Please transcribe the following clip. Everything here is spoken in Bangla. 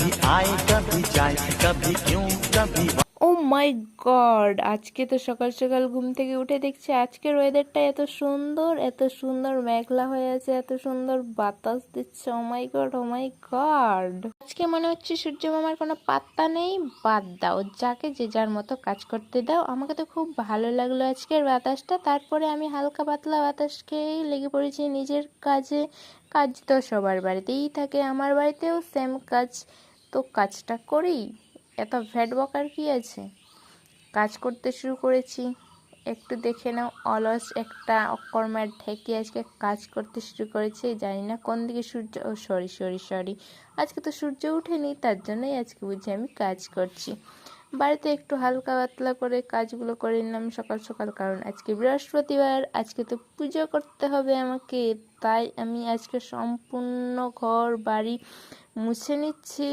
कभी आए कभी जाए कभी क्यों कभी। ও মাই গড, আজকে তো সকাল সকাল ঘুম থেকে উঠে দেখছি আজকের ওয়েদারটা এত সুন্দর মেঘলা হয়ে আছে, এত সুন্দর বাতাস দিচ্ছে। ও মাই গড, ও মাই গড, আজকে মনে হচ্ছে সূর্য মামার কোনো পাত্তা নেই। বাদ দাও, যাকে যে যার মতো কাজ করতে দাও। আমাকে তো খুব ভালো লাগলো আজকের বাতাসটা। তারপরে আমি হালকা পাতলা বাতাস খেয়েই লেগে পড়েছি নিজের কাজে। কাজ তো সবার বাড়িতেই থাকে, আমার বাড়িতেও সেম কাজ, তো কাজটা করি। এত ভ্যাট বকার কি আছে, কাজ করতে শুরু করেছি। একটু দেখে নাও, অলস একটা অকর্মার ঢেকে আজকে কাজ করতে শুরু করেছে। জানি না কোন দিকে সূর্য, ও সরি, আজকে তো সূর্য উঠেনি, তার জন্যই আজকে বুঝি আমি কাজ করছি। বাড়িতে একটু হালকা পাতলা করে কাজগুলো করে নিলাম সকাল সকাল, কারণ আজকে বৃহস্পতিবার, আজকে তো পুজো করতে হবে আমাকে। তাই আমি আজকে সম্পূর্ণ ঘর বাড়ি মুছে নিচ্ছি।